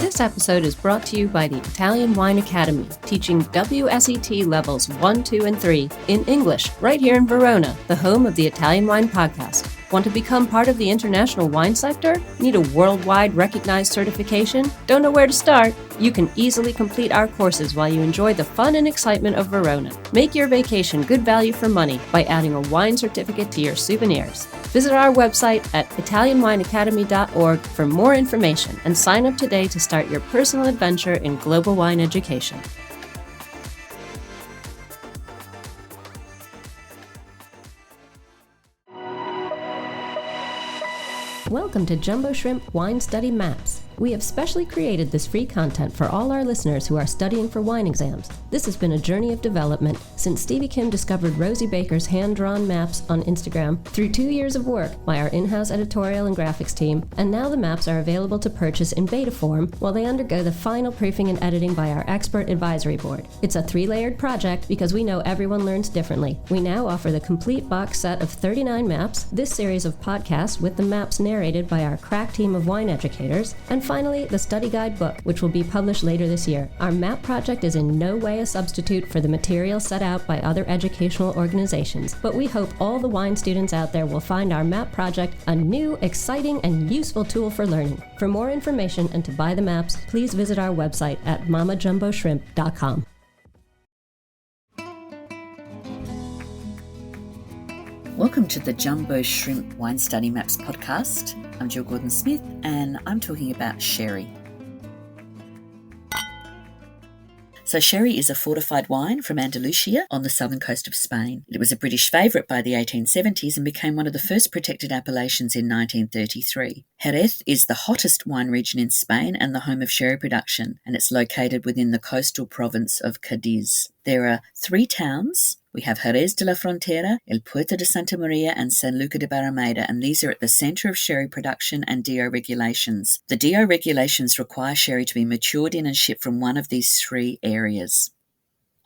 This episode is brought to you by the Italian Wine Academy, teaching WSET levels 1, 2, and 3 in English, right here in Verona, the home of the Italian Wine Podcast. Want to become part of the international wine sector? Need a worldwide recognized certification? Don't know where to start? You can easily complete our courses while you enjoy the fun and excitement of Verona. Make your vacation good value for money by adding a wine certificate to your souvenirs. Visit our website at italianwineacademy.org for more information and sign up today to start your personal adventure in global wine education. Welcome to Jumbo Shrimp Wine Study Maps. We have specially created this free content for all our listeners who are studying for wine exams. This has been a journey of development since Stevie Kim discovered Rosie Baker's hand-drawn maps on Instagram through 2 years of work by our in-house editorial and graphics team, and now the maps are available to purchase in beta form while they undergo the final proofing and editing by our expert advisory board. It's a 3-layered project because we know everyone learns differently. We now offer the complete box set of 39 maps, this series of podcasts with the maps narrated by our crack team of wine educators, and finally, the study guide book, which will be published later this year. Our MAP project is in no way a substitute for the material set out by other educational organizations, but we hope all the wine students out there will find our MAP project a new, exciting, and useful tool for learning. For more information and to buy the maps, please visit our website at mamajumboshrimp.com. Welcome to the Jumbo Shrimp Wine Study Maps podcast. I'm Gill Gordon-Smith and I'm talking about sherry. So sherry is a fortified wine from Andalusia on the southern coast of Spain. It was a British favourite by the 1870s and became one of the first protected appellations in 1933. Jerez is the hottest wine region in Spain and the home of sherry production, and it's located within the coastal province of Cádiz. There are 3 towns. We have Jerez de la Frontera, El Puerto de Santa Maria, and San Luca de Barrameda, and these are at the centre of sherry production and DO regulations. The DO regulations require sherry to be matured in and shipped from one of these 3 areas.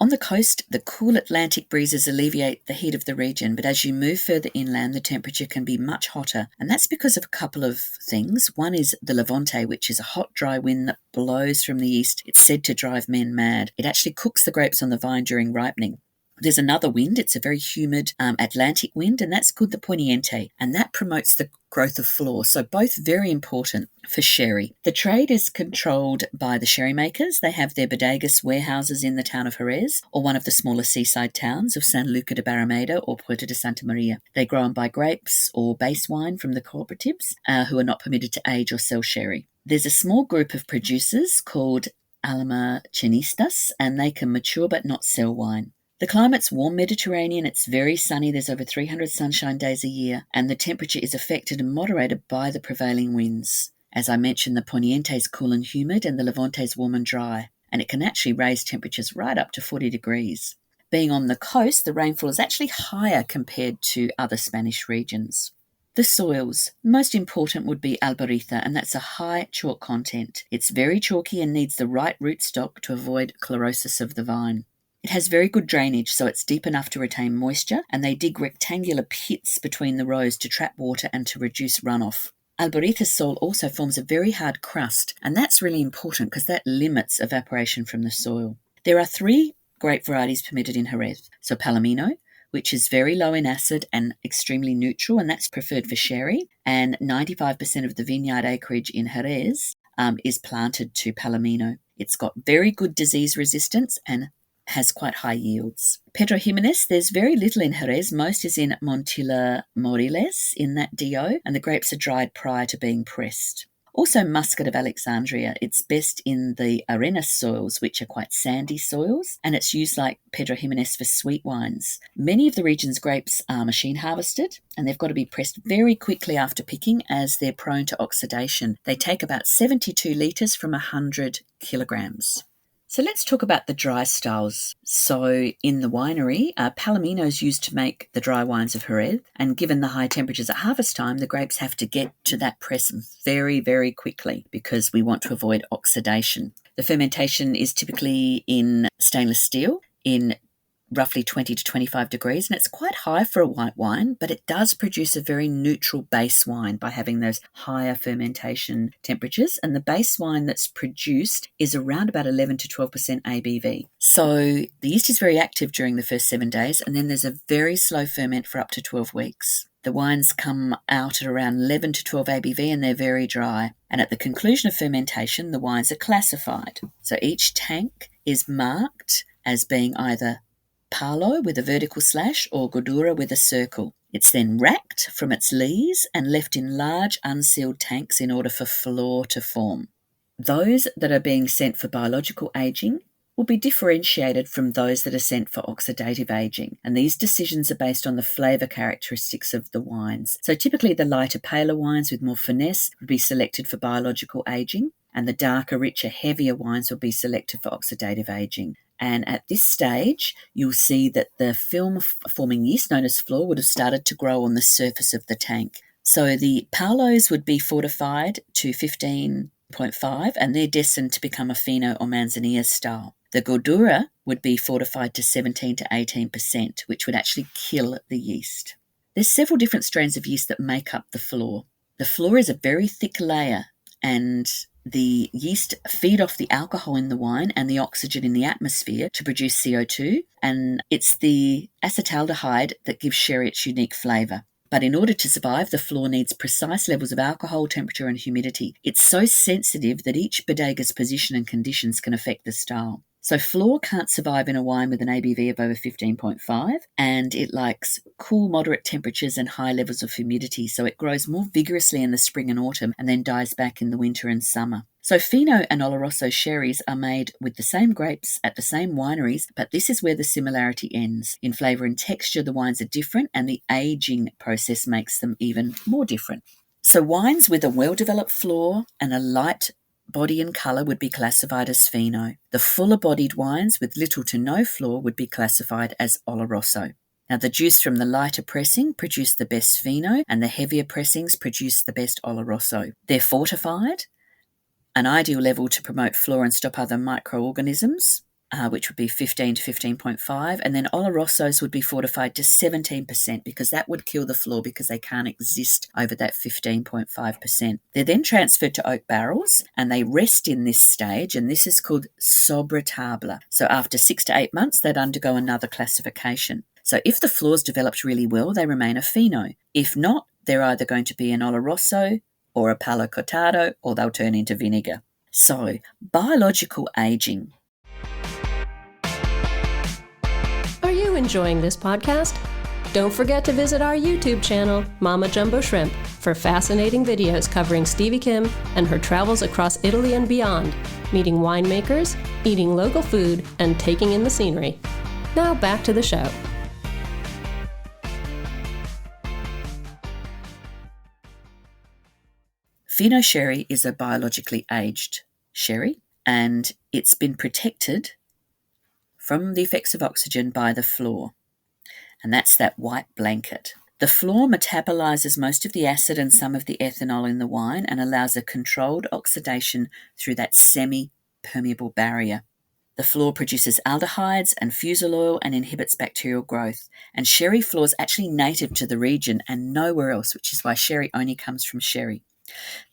On the coast, the cool Atlantic breezes alleviate the heat of the region, but as you move further inland, the temperature can be much hotter, and that's because of a couple of things. One is the Levante, which is a hot, dry wind that blows from the east. It's said to drive men mad. It actually cooks the grapes on the vine during ripening. There's another wind. It's a very humid Atlantic wind, and that's called the poniente, and that promotes the growth of flor. So both very important for sherry. The trade is controlled by the sherry makers. They have their bodegas warehouses in the town of Jerez or one of the smaller seaside towns of San Luca de Barrameda or Puerto de Santa Maria. They grow and buy grapes or base wine from the cooperatives who are not permitted to age or sell sherry. There's a small group of producers called almacenistas, and they can mature but not sell wine. The climate's warm Mediterranean, it's very sunny, there's over 300 sunshine days a year, and the temperature is affected and moderated by the prevailing winds. As I mentioned, the Poniente is cool and humid, and the Levante is warm and dry, and it can actually raise temperatures right up to 40 degrees. Being on the coast, the rainfall is actually higher compared to other Spanish regions. The soils. Most important would be Albariza, and that's a high chalk content. It's very chalky and needs the right rootstock to avoid chlorosis of the vine. It has very good drainage, so it's deep enough to retain moisture, and they dig rectangular pits between the rows to trap water and to reduce runoff. Albariza's soil also forms a very hard crust, and that's really important because that limits evaporation from the soil. There are 3 grape varieties permitted in Jerez. So Palomino, which is very low in acid and extremely neutral, and that's preferred for sherry, and 95% of the vineyard acreage in Jerez is planted to Palomino. It's got very good disease resistance and has quite high yields. Pedro Jimenez, there's very little in Jerez. Most is in Montilla Moriles in that DO, and the grapes are dried prior to being pressed. Also Muscat of Alexandria. It's best in the arenas soils, which are quite sandy soils, and it's used like Pedro Jimenez for sweet wines. Many of the region's grapes are machine harvested, and they've got to be pressed very quickly after picking as they're prone to oxidation. They take about 72 litres from 100 kilograms. So let's talk about the dry styles. So in the winery, Palomino is used to make the dry wines of Jerez, and given the high temperatures at harvest time, the grapes have to get to that press very, very quickly because we want to avoid oxidation. The fermentation is typically in stainless steel, in roughly 20 to 25 degrees, and it's quite high for a white wine, but it does produce a very neutral base wine by having those higher fermentation temperatures, and the base wine that's produced is around about 11 to 12% ABV. So the yeast is very active during the first 7 days, and then there's a very slow ferment for up to 12 weeks. The wines come out at around 11 to 12 ABV, and they're very dry. And at the conclusion of fermentation, the wines are classified. So each tank is marked as being either Palo with a vertical slash or Gordura with a circle. It's then racked from its lees and left in large unsealed tanks in order for flor to form. Those that are being sent for biological aging will be differentiated from those that are sent for oxidative aging, and these decisions are based on the flavour characteristics of the wines. So typically the lighter, paler wines with more finesse would be selected for biological aging, and the darker, richer, heavier wines will be selected for oxidative aging. And at this stage, you'll see that the film-forming yeast, known as flor, would have started to grow on the surface of the tank. So the Palos would be fortified to 15.5, and they're destined to become a Fino or Manzanilla style. The Gordura would be fortified to 17 to 18%, which would actually kill the yeast. There's several different strains of yeast that make up the flor. The flor is a very thick layer, and the yeast feed off the alcohol in the wine and the oxygen in the atmosphere to produce CO2, and it's the acetaldehyde that gives sherry its unique flavour. But in order to survive, the flor needs precise levels of alcohol, temperature and humidity. It's so sensitive that each bodega's position and conditions can affect the style. So flor can't survive in a wine with an ABV of over 15.5, and it likes cool, moderate temperatures and high levels of humidity, so it grows more vigorously in the spring and autumn and then dies back in the winter and summer. So Fino and Oloroso sherries are made with the same grapes at the same wineries, but this is where the similarity ends. In flavour and texture, the wines are different, and the aging process makes them even more different. So wines with a well-developed flor and a light body and colour would be classified as Fino. The fuller-bodied wines with little to no flor would be classified as Oloroso. Now, the juice from the lighter pressing produced the best Fino, and the heavier pressings produced the best Oloroso. They're fortified, an ideal level to promote flora and stop other microorganisms, which would be 15 to 15.5, and then Olorosos would be fortified to 17% because that would kill the flor because they can't exist over that 15.5%. They're then transferred to oak barrels and they rest in this stage, and this is called sobre table. So after 6 to 8 months, they'd undergo another classification. So if the flor's developed really well, they remain a Fino. If not, they're either going to be an Oloroso or a Palo Cortado, or they'll turn into vinegar. So, biological aging. Are you enjoying this podcast? Don't forget to visit our YouTube channel, Mama Jumbo Shrimp, for fascinating videos covering Stevie Kim and her travels across Italy and beyond, meeting winemakers, eating local food, and taking in the scenery. Now back to the show. Fino sherry is a biologically aged sherry, and it's been protected from the effects of oxygen by the flor, and that's that white blanket. The flor metabolizes most of the acid and some of the ethanol in the wine and allows a controlled oxidation through that semi-permeable barrier. The flor produces aldehydes and fusel oil and inhibits bacterial growth, and sherry flor is actually native to the region and nowhere else, which is why sherry only comes from sherry.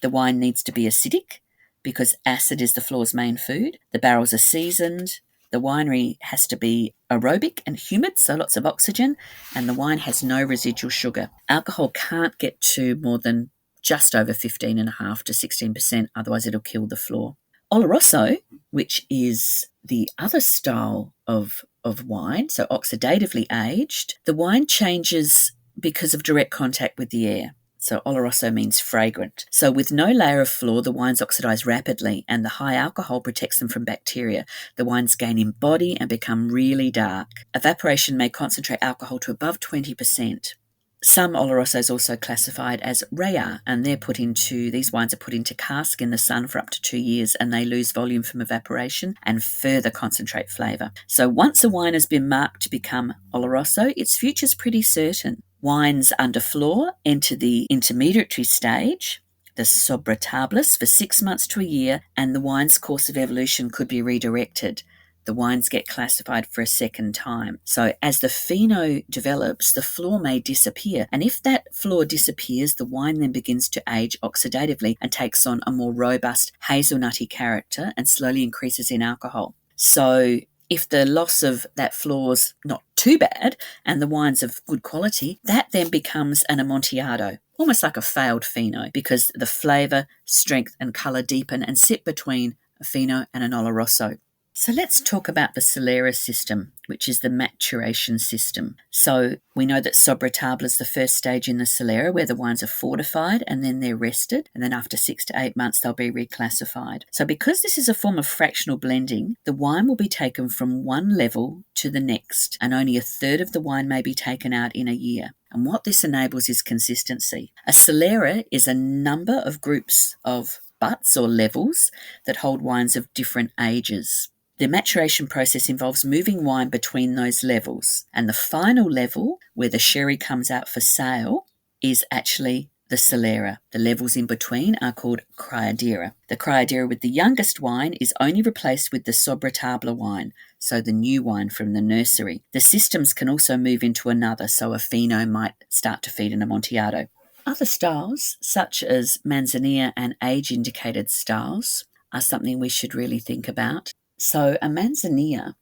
The wine needs to be acidic because acid is the flor's main food. The barrels are seasoned. The winery has to be aerobic and humid, so lots of oxygen, and the wine has no residual sugar. Alcohol can't get to more than just over 15.5 to 16%, otherwise it'll kill the flor. Oloroso, which is the other style of wine, so oxidatively aged, the wine changes because of direct contact with the air. So Oloroso means fragrant. So with no layer of flor, the wines oxidize rapidly, and the high alcohol protects them from bacteria. The wines gain in body and become really dark. Evaporation may concentrate alcohol to above 20%. Some Olorosos also classified as Raya, and these wines are put into cask in the sun for up to 2 years, and they lose volume from evaporation and further concentrate flavour. So once a wine has been marked to become Oloroso, its future's pretty certain. Wines under flor enter the intermediary stage, the sobre tables, for 6 months to a year, and the wine's course of evolution could be redirected. the wines get classified for a second time. So as the pheno develops, the flaw may disappear. And if that flaw disappears, the wine then begins to age oxidatively and takes on a more robust hazelnutty character and slowly increases in alcohol. So if the loss of that flaw's not too bad and the wine's of good quality, that then becomes an Amontillado, almost like a failed pheno, because the flavour, strength and colour deepen and sit between a pheno and an Oloroso. So let's talk about the Solera system, which is the maturation system. So we know that Sobre Table is the first stage in the Solera, where the wines are fortified and then they're rested, and then after 6 to 8 months they'll be reclassified. So because this is a form of fractional blending, the wine will be taken from one level to the next, and only a third of the wine may be taken out in a year. And what this enables is consistency. A Solera is a number of groups of butts or levels that hold wines of different ages. The maturation process involves moving wine between those levels, and the final level, where the sherry comes out for sale, is actually the Solera. The levels in between are called Criadera. The Criadera with the youngest wine is only replaced with the Sobre Table wine, so the new wine from the nursery. The systems can also move into another, so a pheno might start to feed an Amontillado. Other styles, such as Manzanilla and age-indicated styles, are something we should really think about. So a Manzanilla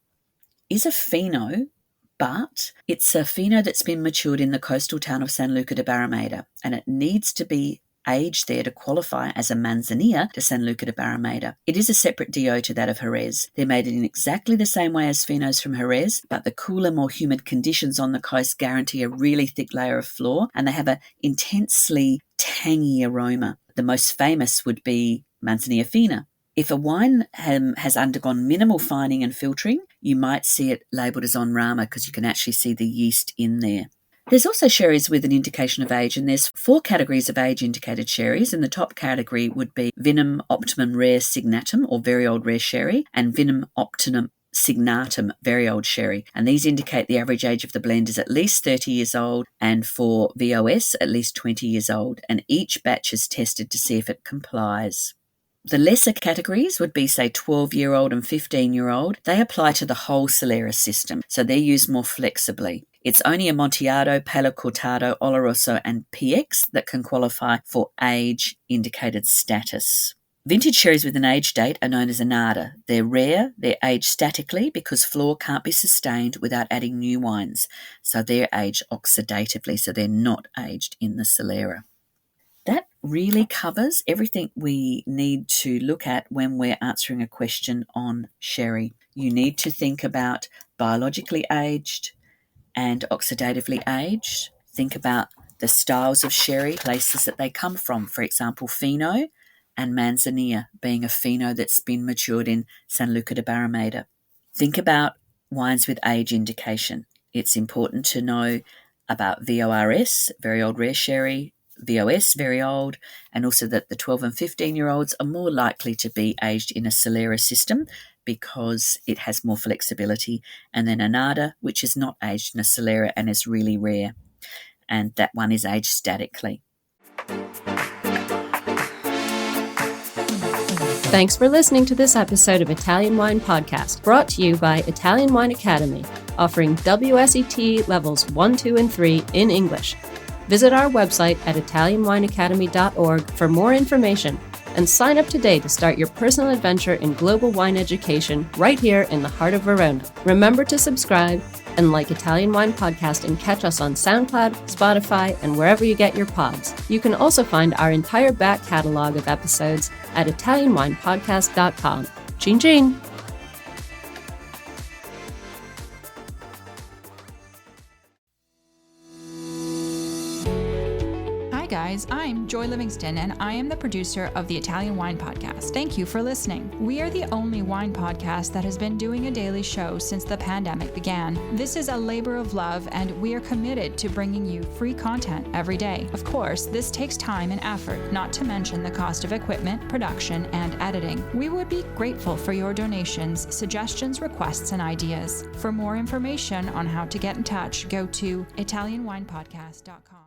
is a pheno, but it's a pheno that's been matured in the coastal town of San Luca de Barrameda, and it needs to be aged there to qualify as a Manzanilla de San Luca de Barrameda. It is a separate DO to that of Jerez. They're made in exactly the same way as phenos from Jerez, but the cooler, more humid conditions on the coast guarantee a really thick layer of flaw, and they have an intensely tangy aroma. The most famous would be Manzanilla Fina. If a wine has undergone minimal fining and filtering, you might see it labelled as en rama because you can actually see the yeast in there. There's also sherries with an indication of age, and there's 4 categories of age-indicated sherries, and the top category would be Vinum Optimum Rare Signatum, or Very Old Rare Sherry, and Vinum Optimum Signatum, Very Old Sherry. And these indicate the average age of the blend is at least 30 years old, and for VOS, at least 20 years old, and each batch is tested to see if it complies. The lesser categories would be, say, 12-year-old and 15-year-old. They apply to the whole Solera system, so they're used more flexibly. It's only Amontillado, Palo Cortado, Oloroso, and PX that can qualify for age-indicated status. Vintage sherries with an age date are known as Annata. They're rare, they're aged statically because flaw can't be sustained without adding new wines, so they're aged oxidatively, so they're not aged in the Solera. That really covers everything we need to look at when we're answering a question on sherry. You need to think about biologically aged and oxidatively aged. Think about the styles of sherry, places that they come from. For example, pheno and Manzanilla being a pheno that's been matured in San Luca de Barrameda. Think about wines with age indication. It's important to know about VORS, Very Old Rare Sherry, VOS, very old, and also that the 12 and 15-year-olds are more likely to be aged in a Solera system because it has more flexibility. And then Annata, which is not aged in a Solera and is really rare, and that one is aged statically. Thanks for listening to this episode of Italian Wine Podcast, brought to you by Italian Wine Academy, offering WSET levels 1, 2, and 3 in English. Visit our website at italianwineacademy.org for more information and sign up today to start your personal adventure in global wine education right here in the heart of Verona. Remember to subscribe and like Italian Wine Podcast and catch us on SoundCloud, Spotify, and wherever you get your pods. You can also find our entire back catalog of episodes at italianwinepodcast.com. Chin chin! Guys, I'm Joy Livingston, and I am the producer of the Italian Wine Podcast. Thank you for listening. We are the only wine podcast that has been doing a daily show since the pandemic began. This is a labor of love, and we are committed to bringing you free content every day. Of course, this takes time and effort, not to mention the cost of equipment, production, and editing. We would be grateful for your donations, suggestions, requests, and ideas. For more information on how to get in touch, go to italianwinepodcast.com.